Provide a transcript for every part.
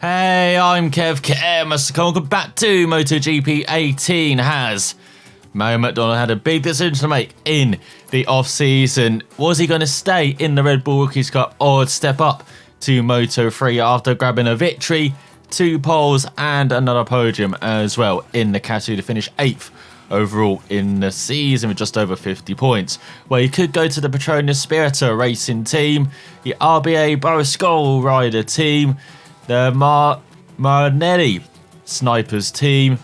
Hey, I'm Kev. Welcome back to MotoGP 18. Has McDonald had a big decision to make in the off-season? Was he going to stay in the Red Bull Rookies Cup or step up to Moto3 after grabbing a victory, 2 poles and another podium as well in the category to finish 8th overall in the season with just over 50 points? Well, he could go to the Petronas Spirita racing team, the RBA Barascol rider team, the Marinelli Snipers team,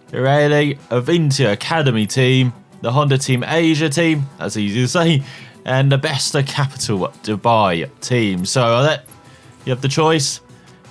the Raleigh Avintia Academy team, the Honda Team Asia team, that's easy to say, and the Besta Capital Dubai team. So you have the choice.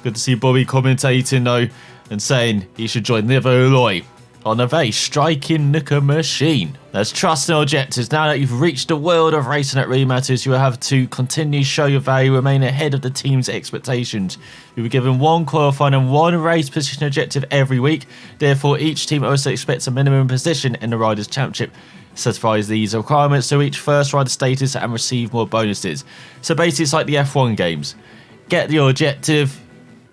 Good to see Bobby commentating though and saying he should join Nivoloi on a very striking Nooker machine. Let's trust in objectives. Now that you've reached the world of racing that really matters, you will have to continue to show your value, remain ahead of the team's expectations. You'll be given 1 qualifying and 1 race position objective every week. Therefore, each team also expects a minimum position in the Riders' Championship. Satisfies these requirements to reach first rider status and receive more bonuses. So basically, it's like the F1 games. Get the objective,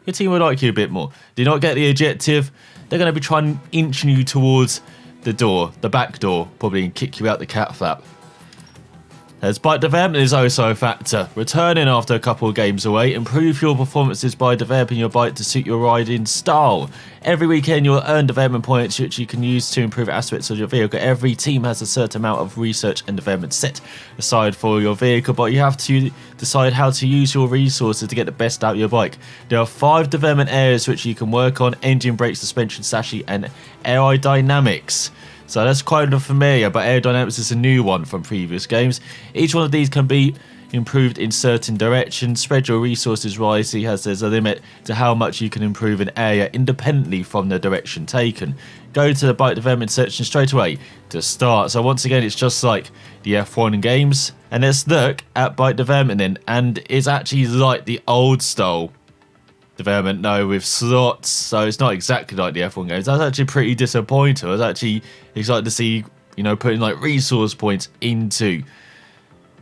your team will like you a bit more. Do not get the objective, they're going to be trying inching you towards the door, the back door, probably, and kick you out the cat flap. As bike development is also a factor. Returning after a couple of games away, improve your performances by developing your bike to suit your riding style. Every weekend you'll earn development points which you can use to improve aspects of your vehicle. Every team has a certain amount of research and development set aside for your vehicle, but you have to decide how to use your resources to get the best out of your bike. There are 5 development areas which you can work on: engine, brake, suspension, chassis and aerodynamics. So that's quite familiar, but aerodynamics is a new one from previous games. Each one of these can be improved in certain directions. Spread your resources wisely, as there's a limit to how much you can improve an area independently from the direction taken. Go to the bike development section straight away to start. So once again, it's just like the F1 games. And let's look at bike development then. And it's actually like the old style development now with slots, so it's not exactly like the F1 games. That's actually pretty disappointing. I was actually excited to see, putting like resource points into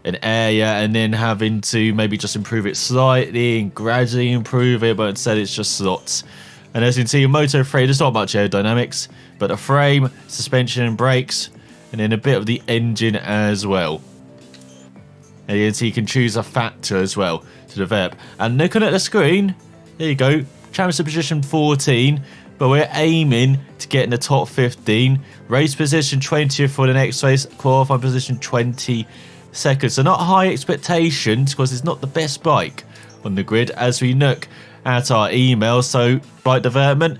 an area and then having to maybe just improve it slightly and gradually improve it, but instead it's just slots. And as you can see in Moto3, there's not much aerodynamics, but a frame, suspension and brakes, and then a bit of the engine as well. And you can see you can choose a factor as well to develop. And looking at the screen, there you go, championship position 14, but we're aiming to get in the top 15. Race position 20th for the next race, qualifying position 22nd. So not high expectations because it's not the best bike on the grid as we look at our email. So bike development,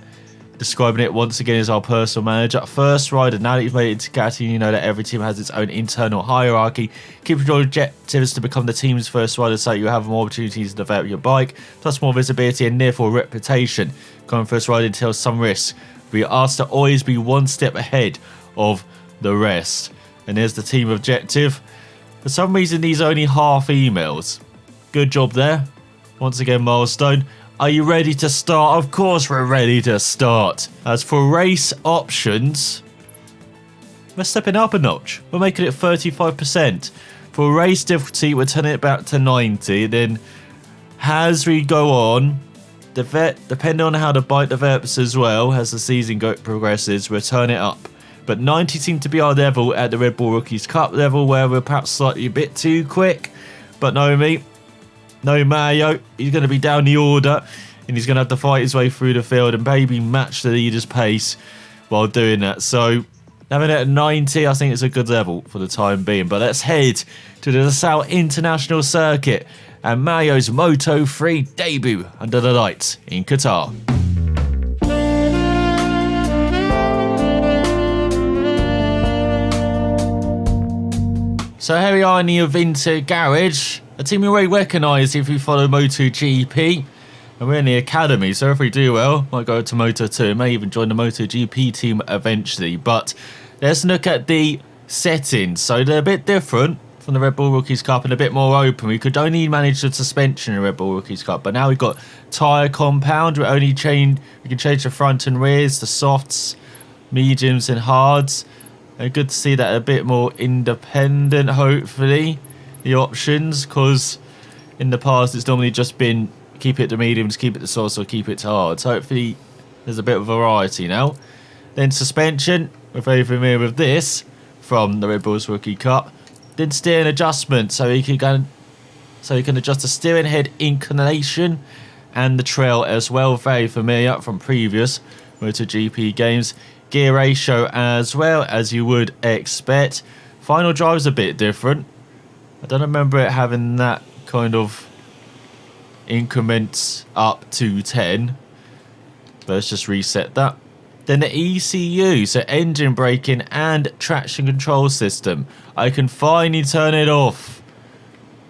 describing it once again as our personal manager. First rider, now that you've made it into category, you know that every team has its own internal hierarchy. Keep your objectives to become the team's first rider so you have more opportunities to develop your bike, plus more visibility and therefore reputation. Becoming first rider entails some risks. We are asked to always be 1 step ahead of the rest. And there's the team objective. For some reason, these are only half emails. Good job there. Once again, milestone. Are you ready to start? Of course we're ready to start. As for race options, we're stepping up a notch. We're making it 35%. For race difficulty, we're turning it back to 90. Then as we go on, depending on how the bike develops as well, as the season progresses, we'll turn it up. But 90 seemed to be our level at the Red Bull Rookies Cup level, where we're perhaps slightly a bit too quick. But no Mayo, he's going to be down the order and he's going to have to fight his way through the field and maybe match the leader's pace while doing that. So having it at 90, I think it's a good level for the time being. But let's head to the LaSalle International Circuit and Mayo's Moto3 debut under the lights in Qatar. So here we are in the Avintia garage, a team you already recognise if you follow MotoGP, and we're in the academy, so if we do well, might go to Moto2, may even join the MotoGP team eventually. But let's look at the settings. So they're a bit different from the Red Bull Rookies Cup and a bit more open. We could only manage the suspension in the Red Bull Rookies Cup, but now we've got tyre compound. We can change the front and rears, the softs, mediums and hards. And good to see that a bit more independent, hopefully, the options, because in the past it's normally just been keep it to mediums, keep it to soft, or keep it to hard. So hopefully there's a bit of variety now. Then suspension, we're very familiar with this from the Red Bull's Rookie Cup. Then steering adjustment, so you can adjust the steering head inclination and the trail as well. Very familiar from previous MotoGP games. Gear ratio as well, as you would expect. Final drive's a bit different. I don't remember it having that kind of increments up to 10. But let's just reset that. Then the ECU, so engine braking and traction control system. I can finally turn it off.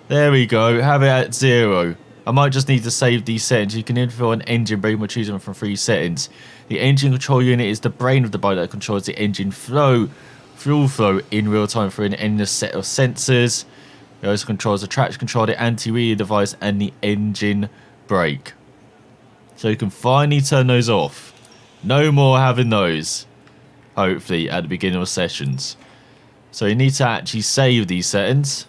There we go, have it at 0. I might just need to save these settings. You can infill an engine brake by choosing from 3 settings. The engine control unit is the brain of the bike that controls the engine fuel flow in real time through an endless set of sensors. It also controls the traction control, the anti-wheel device, and the engine brake. So you can finally turn those off. No more having those, hopefully, at the beginning of sessions. So you need to actually save these settings.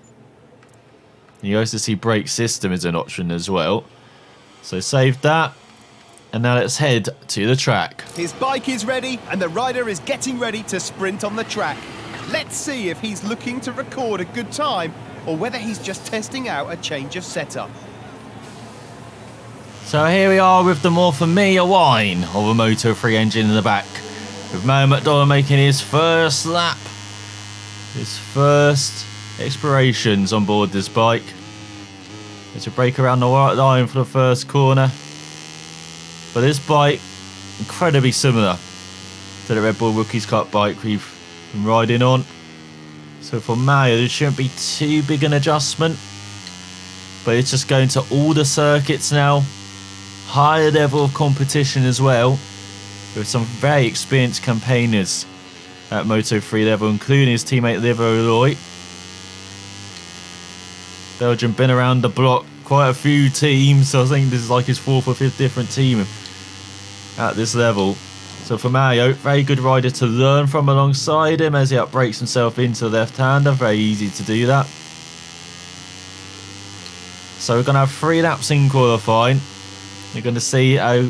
You also see brake system is an option as well. So save that. And now let's head to the track. His bike is ready and the rider is getting ready to sprint on the track. Let's see if he's looking to record a good time or whether he's just testing out a change of setup. So here we are with the more familiar whine of a Moto3 engine in the back. With McDonald making his first lap. His first explorations on board this bike. There's a brake around the white line for the first corner. But this bike, incredibly similar to the Red Bull Rookies Cup bike we've been riding on. So for Mario, there shouldn't be too big an adjustment. But it's just going to all the circuits now. Higher level of competition as well. With some very experienced campaigners at Moto3 level, including his teammate Levo. Belgium been around the block, quite a few teams, so I think this is like his 4th or 5th different team at this level. So for Mario, very good rider to learn from alongside him as he upbrakes himself into the left-hander. Very easy to do that. So we're going to have 3 laps in qualifying. You're going to see how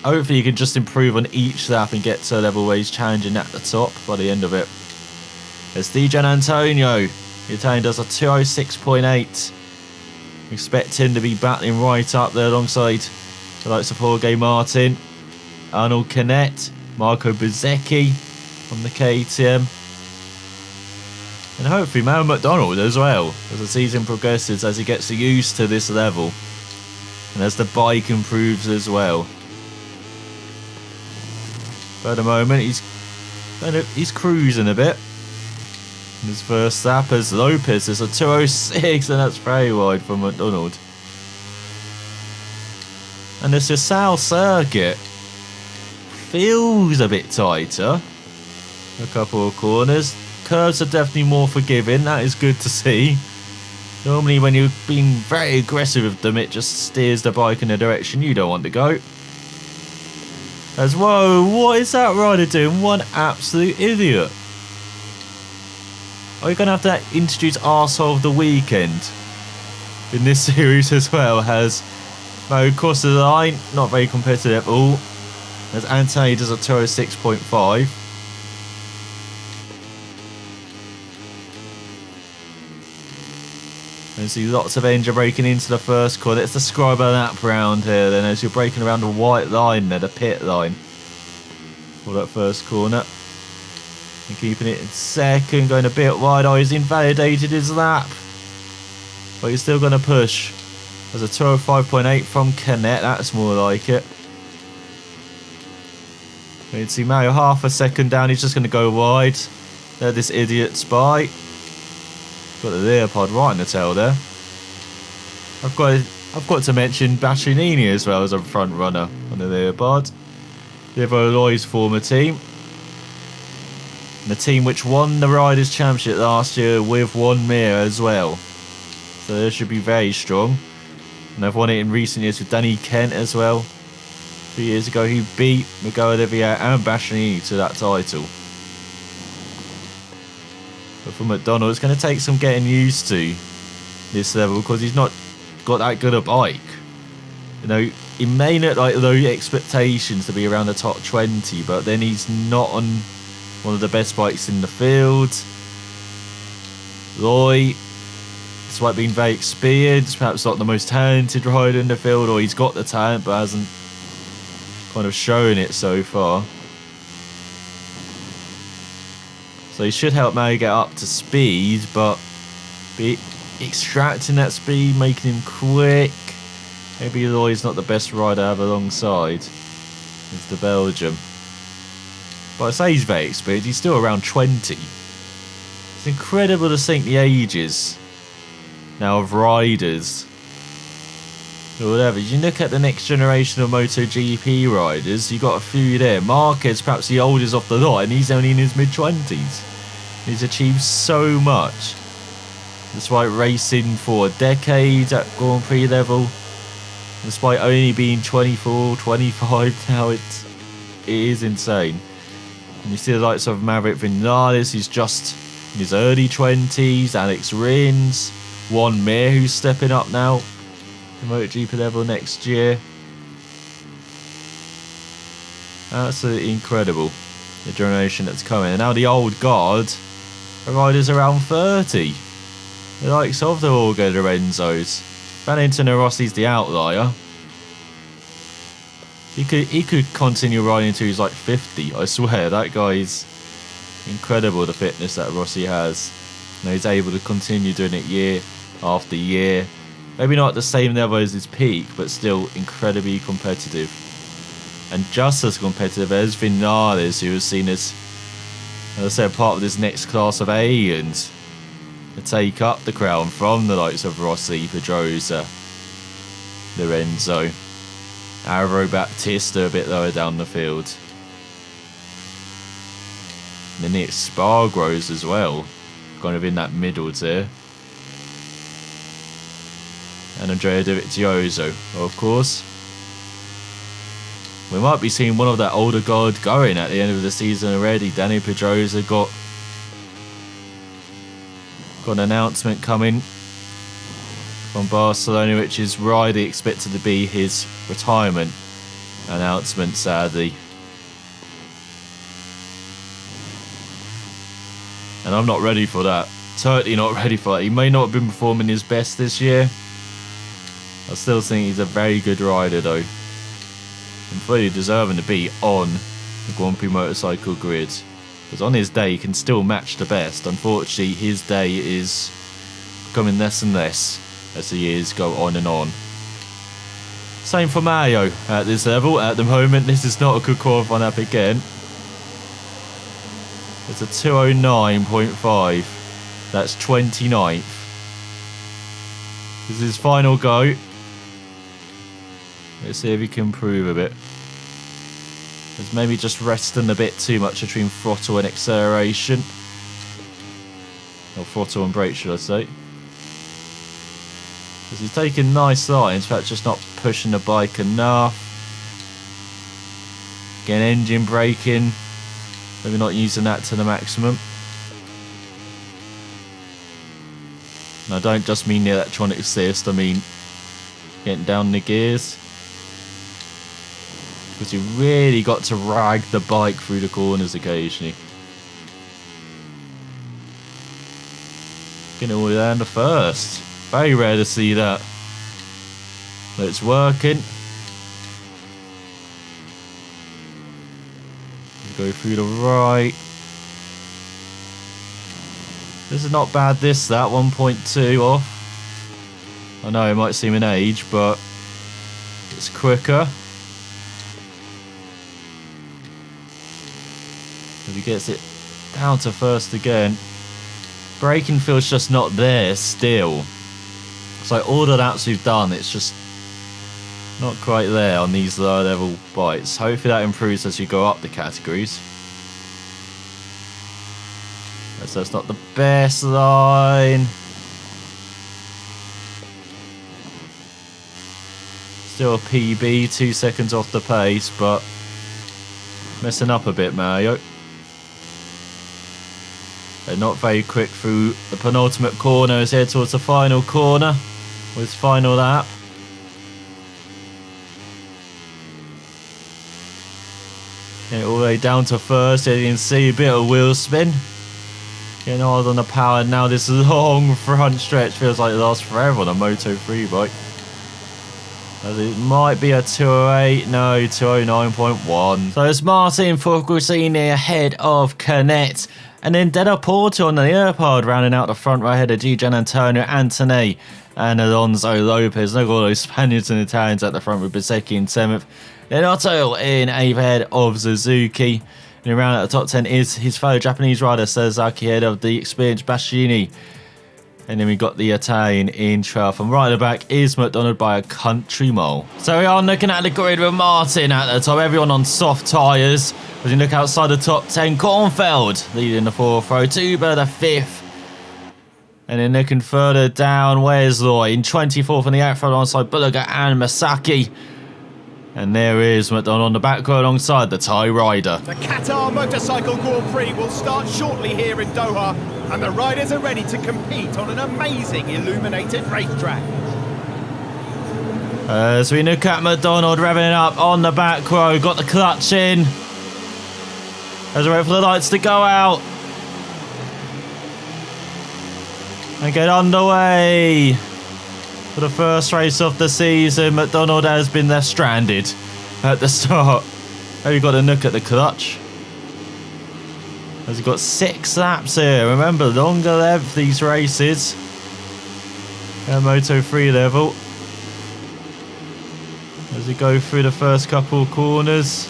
hopefully you can just improve on each lap and get to a level where he's challenging at the top by the end of it. There's DJ Antonio. The Italian does a 206.8. Expect him to be battling right up there alongside the likes of Jorge Martin, Arnold Canet, Marco Bezzecchi from the KTM. And hopefully McDonald as well, as the season progresses, as he gets used to this level. And as the bike improves as well. But at the moment, he's cruising a bit. In his first lap as Lopez is a 206, and that's very wide for McDonald. And the Sissao circuit feels a bit tighter. A couple of corners. Curves are definitely more forgiving, that is good to see. Normally when you're being very aggressive with them, it just steers the bike in a direction you don't want to go. As whoa, what is that rider doing? One absolute idiot. Are you going to have to introduce Arsehole of the Weekend in this series as well? Has Mo crossed the line, not very competitive at all. As Anthony does a 206.5. And see lots of engine braking into the first corner. Let's describe a lap round here then as you're braking around the white line there, the pit line. For that first corner. And keeping it in second, going a bit wide. Oh, he's invalidated his lap. But he's still going to push. There's a 205.8 from Canet, that's more like it. You can see Mario half a second down, he's just going to go wide. There, this idiot's by. Got the Leopard right in the tail there. I've got to mention Bastianini as well as a front runner on the Leopard. Livo Loy's former team. And the team which won the Riders' Championship last year with one Mir as well. So they should be very strong. And they've won it in recent years with Danny Kent as well. 2 years ago he beat Miguel Olivier and Bastianini to that title. But for McDonald, it's going to take some getting used to this level because he's not got that good a bike. You know, he may look like low expectations to be around the top 20, but then he's not on one of the best bikes in the field. Loy, despite being very experienced, perhaps not the most talented rider in the field, or he's got the talent but hasn't kind of shown it so far. So he should help Mario get up to speed, but be extracting that speed, making him quick. Maybe Loy's not the best rider to have alongside. It's the Belgium. But I say he's very experienced, he's still around 20. It's incredible to think the ages now of riders. Or whatever. You look at the next generation of MotoGP riders, you got a few there. Marquez, perhaps the oldest off the lot, and he's only in his mid-20s. He's achieved so much. Despite racing for decades at Grand Prix level. Despite only being 24, 25 now, it is insane. And you see the likes of Maverick Vinales, who's just in his early 20s, Alex Rins, Juan Mir, who's stepping up now to MotoGP level next year. Absolutely incredible, the generation that's coming. And now the old guard, the riders around 30. The likes of the Jorge Lorenzos. Valentino Rossi's the outlier. He could continue riding until he's like 50. I swear, that guy's incredible, the fitness that Rossi has. And he's able to continue doing it year after year. Maybe not at the same level as his peak, but still incredibly competitive. And just as competitive as Vinales, who was seen as I said, part of this next class of aliens to take up the crown from the likes of Rossi, Pedrosa, Lorenzo, Alvaro Baptista a bit lower down the field. And then the Spargros as well, kind of in that middle tier. And Andrea Dovizioso, of course. We might be seeing one of that older guard going at the end of the season already. Danny Pedrosa got an announcement coming from Barcelona, which is rightly expected to be his retirement announcement, sadly. And I'm not ready for that. Totally not ready for that. He may not have been performing his best this year. I still think he's a very good rider though. And fully deserving to be on the Grand Prix motorcycle grid. Because on his day he can still match the best. Unfortunately his day is becoming less and less as the years go on and on. Same for Mario at this level. At the moment this is not a good qualifying lap again. It's a 209.5. That's 29th. This is his final go. Let's see if he can improve a bit. He's maybe just resting a bit too much between throttle and acceleration. Or throttle and brake, should I say. Because he's taking nice lines, perhaps just not pushing the bike enough. Again, engine braking. Maybe not using that to the maximum. And I don't just mean the electronic assist, I mean getting down the gears. Because you really got to rag the bike through the corners occasionally. Getting all the way down to first. Very rare to see that. But it's working. Go through the right. This is not bad, that 1.2 off. I know it might seem an age, but it's quicker. If he gets it down to first again. Braking feels just not there still. So all the laps we've done, it's just not quite there on these lower level bikes. Hopefully that improves as you go up the categories. So it's not the best line. Still a PB, 2 seconds off the pace, but messing up a bit, Mario. They're not very quick through the penultimate corner as head towards the final corner with his final lap. Getting all the way down to first. As you can see, a bit of wheel spin. Getting hard on the power. Now this long front stretch feels like it lasts forever on a Moto3 bike. As it might be a 208, no, 209.1. So it's Martin Focusini ahead of Canet. And then Della Porto on the Leopard rounding out the front right ahead of Gian Antonio Antoni and Alonso Lopez. Look at all those Spaniards and Italians at the front with Bezzecchi in 7th. Then Otto in 8th ahead of Suzuki. And around at the top 10 is his fellow Japanese rider Sasaki ahead of the experienced Bastianini. And then we got the Italian in 12th. And right at the back is McDonald by a country mile. So we are looking at the grid with Martin at the top. Everyone on soft tyres. As you look outside the top 10, Kornfeld leading the 4th row. Tuber the 5th. And then looking further down, where's Lloyd? In 24th on the outside alongside Bulliger and Masaki. And there is McDonald on the back row alongside the Thai rider. The Qatar Motorcycle Grand Prix will start shortly here in Doha, and the riders are ready to compete on an amazing illuminated racetrack. As we look at McDonald revving up on the back row, got the clutch in. As we wait for the lights to go out. And get underway. For the first race of the season, McDonald has been left stranded at the start. Oh, you got a look at the clutch. As he got 6 laps here. Remember, longer length these races. At Moto3 level. As we go through the first couple of corners.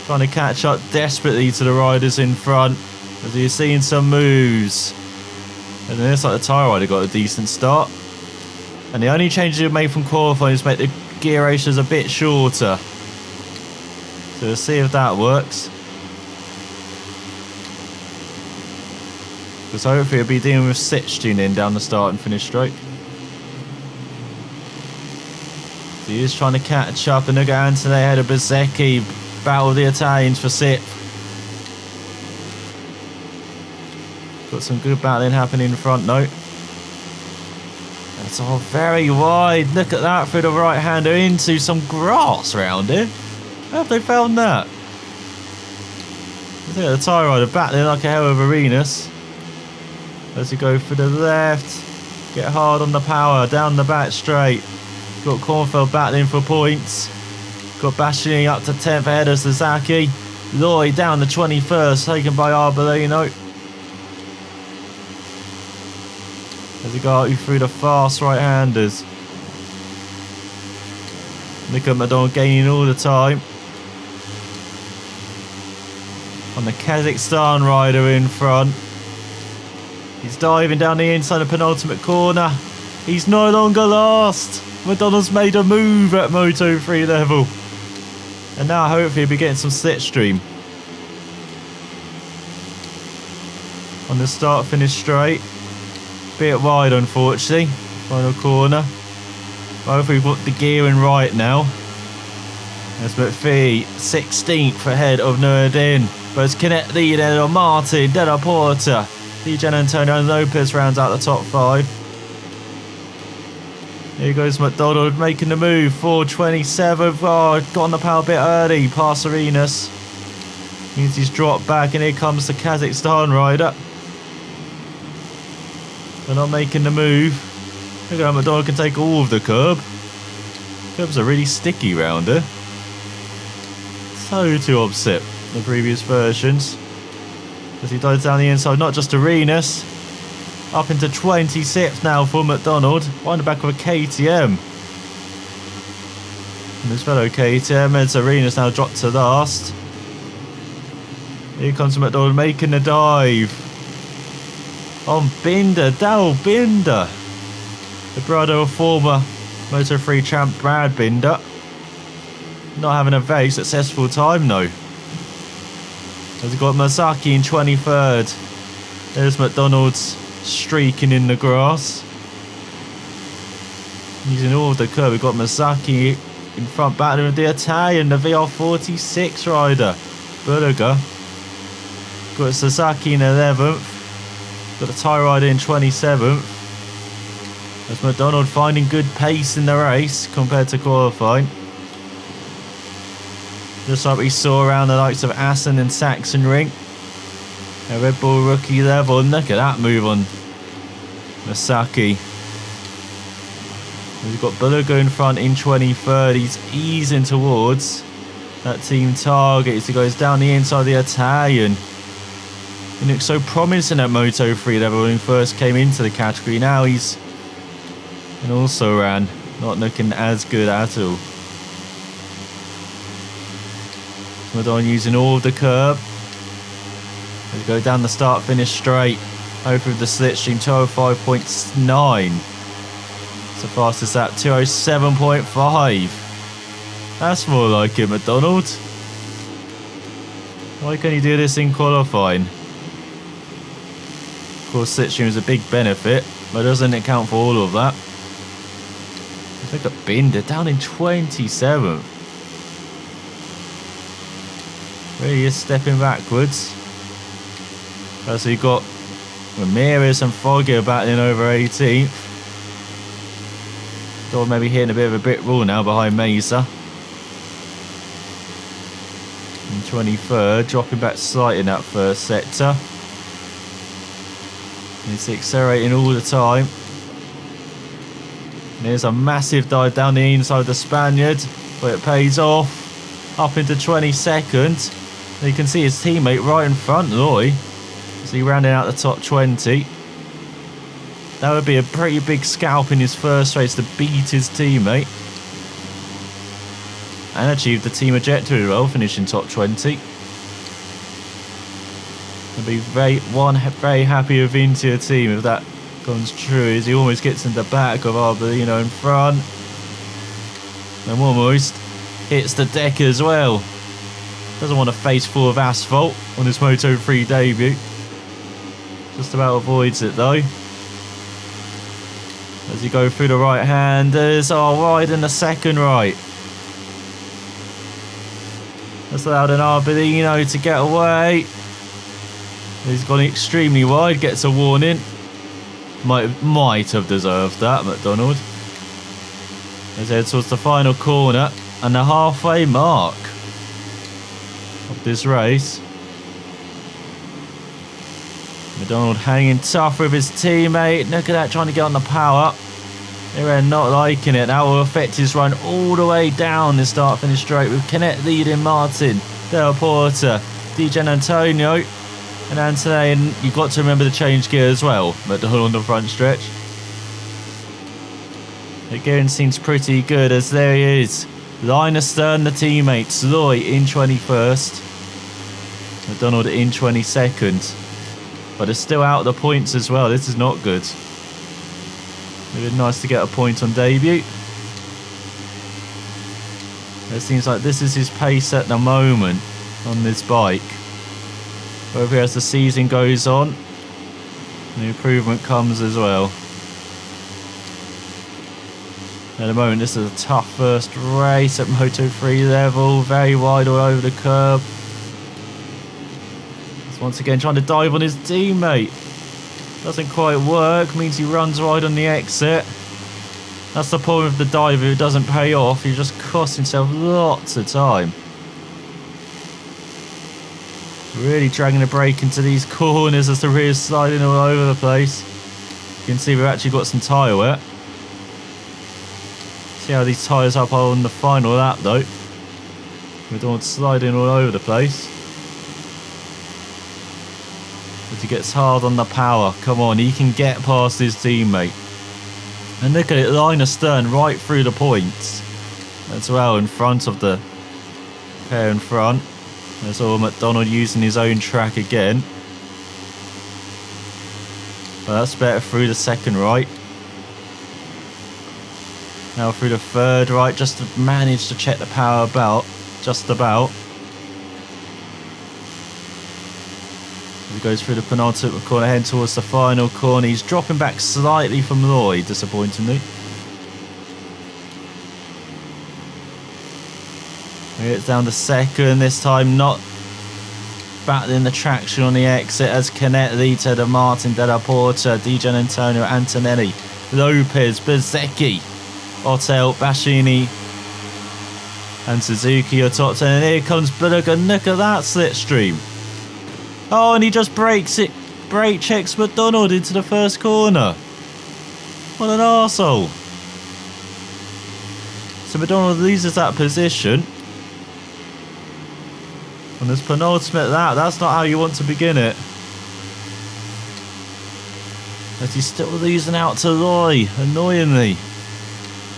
Trying to catch up desperately to the riders in front. As you're seeing some moves. And then it's like the tyre rider got a decent start. And the only changes you've made from qualifying is make the gear ratios a bit shorter. So we'll see if that works. Because hopefully we'll be dealing with Sitch tuning down the start and finish straight. So he is trying to catch up, and look at Antoni ahead of Bezzecchi. Battle of the Italians for 6th. Got some good battling happening in front though. It's all very wide. Look at that through the right hander into some grass around here. How have they found that? Look at the tyre rider battling like a hell of Arenas. As you go through the left. Get hard on the power. Down the back straight. Got Kornfeld battling for points. Got Bastianini up to 10th ahead of Sasaki. Lloyd down to 21st, taken by Arbolino. As he got you through the fast right-handers. Look at McDonald gaining all the time. On the Kazakhstan rider in front. He's diving down the inside of the penultimate corner. He's no longer last. McDonald's made a move at Moto3 level. And now hopefully he'll be getting some slipstream. On the start finish straight. Bit wide unfortunately. Final corner. Hopefully we've got the gearing right now. There's McPhee 16th ahead of Nurdin. But it's Canet lead ahead of Martin, Della Porta. Gian Antonio and Lopez rounds out the top 5. Here goes McDonald making the move. 427. Oh, got on the power a bit early. Past Arenas. Means he's dropped back, and here comes the Kazakhstan rider. They're not making the move. Look at how McDonald can take all of the curb. Curbs are really sticky round here. So too upset the previous versions. As he dives down the inside, not just Arenas. Up into 26th now for McDonald. On the back of a KTM. And his fellow KTM, Ed Arenas now dropped to last. Here comes McDonald making the dive. On Binder, Dal Binder. The brother of former Moto3 champ Brad Binder. Not having a very successful time though. As he got Masaki in 23rd. There's McDonald's streaking in the grass. Using all of the curb, we've got Masaki in front battling with the Italian, the VR46 rider. Bulliger. Got Sasaki in 11th. Got the Thai rider in 27th. As McDonald finding good pace in the race compared to qualifying. Just like we saw around the likes of Assen and Sachsenring. A Red Bull rookie level. And look at that move on Masaki. We've got Bulliger in front in 23rd. He's easing towards that team target as he goes down the inside of the Italian. He looked so promising at Moto3 level when he first came into the category. Now he's and also ran, not looking as good at all. McDonald using all of the curb. We go down the start finish straight. Over the slipstream 205.9. So fastest at 207.5. That's more like it, McDonald. Why can't you do this in qualifying? Of course, slipstream is a big benefit, but doesn't account for all of that. Look at Binder down in 27th. Really is stepping backwards. So you've got Ramirez and Foggia battling over 18th. Thought maybe hitting a bit of a brick wall now behind Mesa. In 23rd, dropping back slightly in that first sector. It's accelerating all the time. And there's a massive dive down the inside of the Spaniard, but it pays off. Up into 22nd. And you can see his teammate right in front, Loy. As he rounding out the top 20. That would be a pretty big scalp in his first race to beat his teammate. And achieve the team objective as well, finishing top 20. I'll be very happy with Intia team if that comes true, as he almost gets in the back of Arbolino in front. And almost hits the deck as well. Doesn't want a face full of asphalt on his Moto3 debut. Just about avoids it though. As you go through the right-handers, wide in the second right. That's allowed an Arbolino to get away. He's gone extremely wide, gets a warning. Might have deserved that, McDonald. As he heads towards the final corner and the halfway mark of this race. McDonald hanging tough with his teammate. Look at that, trying to get on the power. They're not liking it. That will affect his run all the way down the start finish straight with Canet leading Martin, Del Porta, Di Gianantonio, and Antonelli. And you've got to remember the change gear as well. McDonald on the front stretch. The gearing seems pretty good as there he is. Line astern the teammates. Loy in 21st. McDonald in 22nd. But it's still out of the points as well. This is not good. It would be nice to get a point on debut. It seems like this is his pace at the moment on this bike. However, as the season goes on, the improvement comes as well. At the moment, this is a tough first race at Moto3 level. Very wide all over the curb. Once again trying to dive on his teammate. Doesn't quite work, means he runs wide on the exit. That's the problem with the dive. If it doesn't pay off, he just costs himself lots of time. Really dragging the brake into these corners as the rear's sliding all over the place. You can see we've actually got some tyre wet. See how these tyres up on the final lap though. McDonald sliding all over the place. But he gets hard on the power. Come on, he can get past his teammate. And look at it, line astern right through the points. As well in front of the pair in front. There's all McDonald using his own track again. But that's better through the second right. Now through the third right, just to manage to check the power about. Just about. He goes through the penultimate corner, heading towards the final corner. He's dropping back slightly from Lloyd, disappointingly. It's down to second, this time not battling the traction on the exit as Canet leads to Martin, Della Porta, Di Gianantonio, Antonelli, Lopez, Bezzecchi, Otel, Bashini, And Suzuki are top 10. And here comes Bullock. Look at that slipstream. Oh, and he just breaks it. Brake checks McDonald into the first corner. What an arsehole. So McDonald loses that position. And there's penultimate that's not how you want to begin it. As he's still losing out to Loy, annoyingly.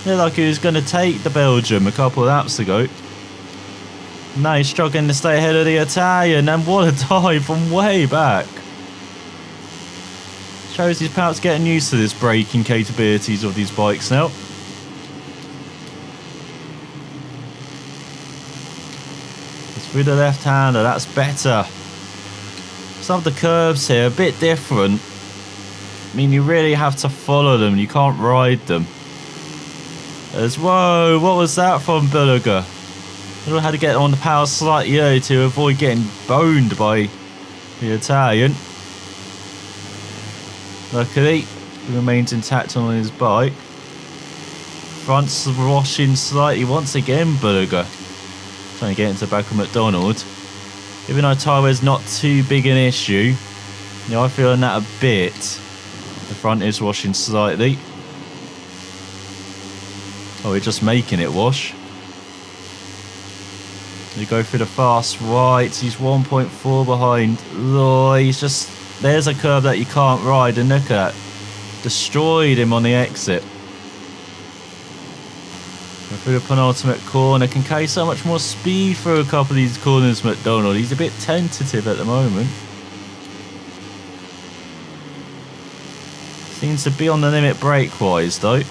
Looked like he was going to take the Belgium a couple of laps ago. Now he's struggling to stay ahead of the Italian, and what a dive from way back. Shows he's perhaps getting used to this braking capabilities of these bikes now. It's through the left-hander, that's better. Some of the curves here are a bit different. I mean, you really have to follow them, you can't ride them. Whoa, what was that from Bullock? I had to get on the power slightly early to avoid getting boned by the Italian. Luckily, he remains intact on his bike. Front's washing slightly once again, Bullock. Trying to get into the back of McDonald. Even though tyre wear's not too big an issue, you know, I feel that a bit. The front is washing slightly. Oh, we're just making it wash. You go through the fast right. He's 1.4 behind. Oh, he's just... There's a curve that you can't ride, and look at that. Destroyed him on the exit. Go through the penultimate corner. Can carry so much more speed through a couple of these corners, McDonald. He's a bit tentative at the moment. Seems to be on the limit brake-wise, though.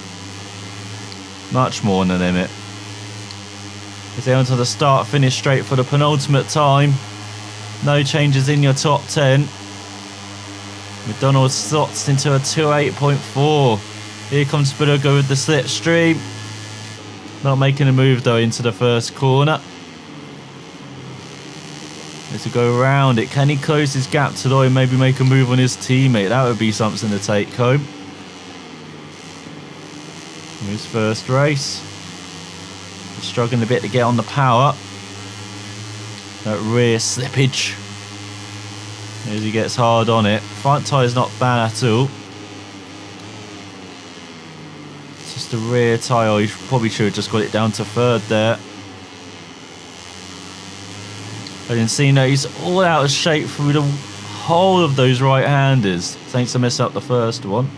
Much more on the limit. Is there onto the start finish straight for the penultimate time. No changes in your top 10. McDonald slots into a 2.8.4. Here comes Bullock with the slipstream. Not making a move though into the first corner. Needs to go around it. Can he close his gap to Loy and maybe make a move on his teammate? That would be something to take home. His first race. He's struggling a bit to get on the power. That rear slippage. As he gets hard on it. Front tyre's not bad at all. It's just the rear tyre. You probably should have just got it down to third there. I didn't see that he's all out of shape through the whole of those right-handers. Thanks to mess up the first one.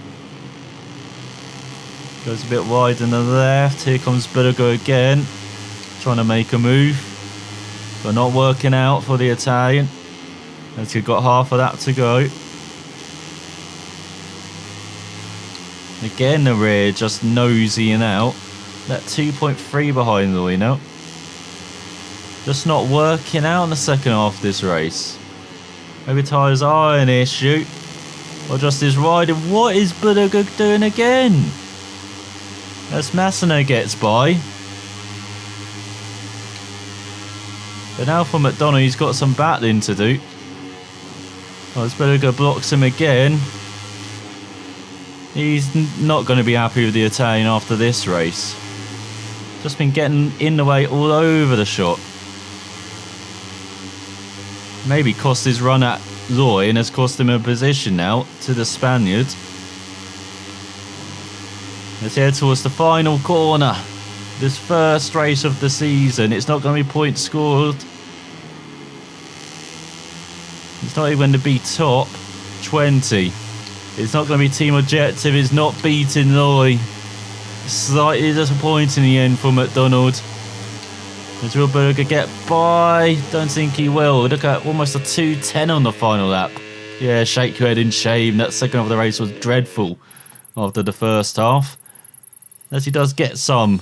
Goes a bit wide in the left. Here comes Bullock again. Trying to make a move. But not working out for the Italian. As he's got half of that to go. Again the rear just nosying out. That 2.3 behind Loy now. Just not working out in the second half of this race. Maybe tyres are an issue. Or just his riding. What is Bullock doing again? As Massena gets by. But now for McDonald, he's got some battling to do. Oh, as Bullock blocks him again. He's not going to be happy with the Italian after this race. Just been getting in the way all over the shot. Maybe cost his run at Loy and has cost him a position now to the Spaniard. Let's head towards the final corner. This first race of the season. It's not going to be points scored. It's not even going to be top 20. It's not going to be team objective. It's not beating Loy. Slightly disappointing in the end for McDonald. Does Will Bullock get by? Don't think he will. Look at almost a 2:10 on the final lap. Yeah, shake your head in shame. That second half of the race was dreadful after the first half. As he does get some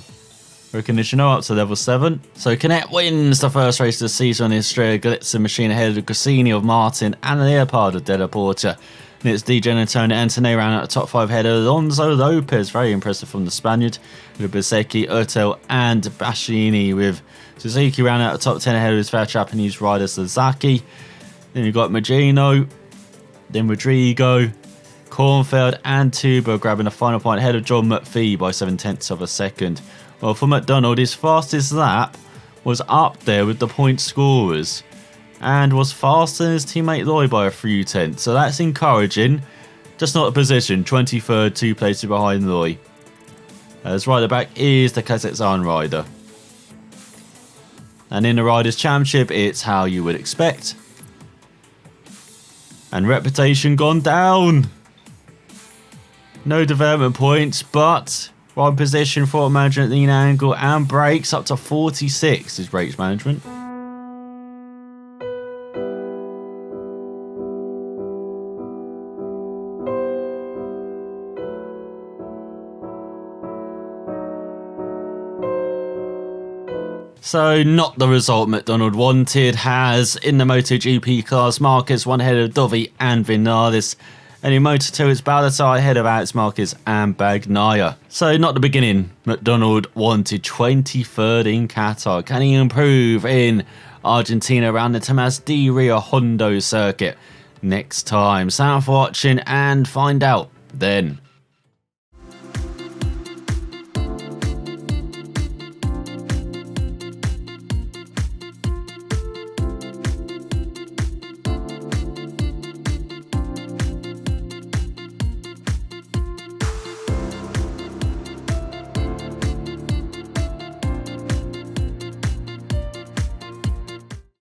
recognition up to level 7. So Canet wins the first race of the season on the Estrella Galizia machine ahead of Grassini, of Martin and Leopard of Della Porta. And it's Di Giannantonio and Antonelli round out the top 5 ahead of Alonso Lopez. Very impressive from the Spaniard. With Bezzecchi, Otel and Baschini, with Suzuki round out the top 10 ahead of his fair Japanese rider Sasaki. Then you've got Magino, then Rodrigo, Kornfeld and Tuber grabbing the final point ahead of John McPhee by 0.7 of a second. Well, for McDonald, his fastest lap was up there with the point scorers and was faster than his teammate Loy by a few tenths. So that's encouraging. Just not a position. 23rd, 2 places behind Loy. As right at the back is the Kazakhstan rider. And in the Riders' Championship, it's how you would expect. And reputation gone down. No development points, but right position for management, lean angle, and brakes up to 46 is brakes management. So not the result McDonald wanted, has in the MotoGP class Marquez one ahead of Dovi and Vinales, and in Moto2 it's Baldassar ahead of Alex Marquez and Bagnaia. So not the beginning McDonald wanted. 23rd in Qatar. Can he improve in Argentina around the Tomás de Rio Hondo circuit next time? Thanks for watching and find out then.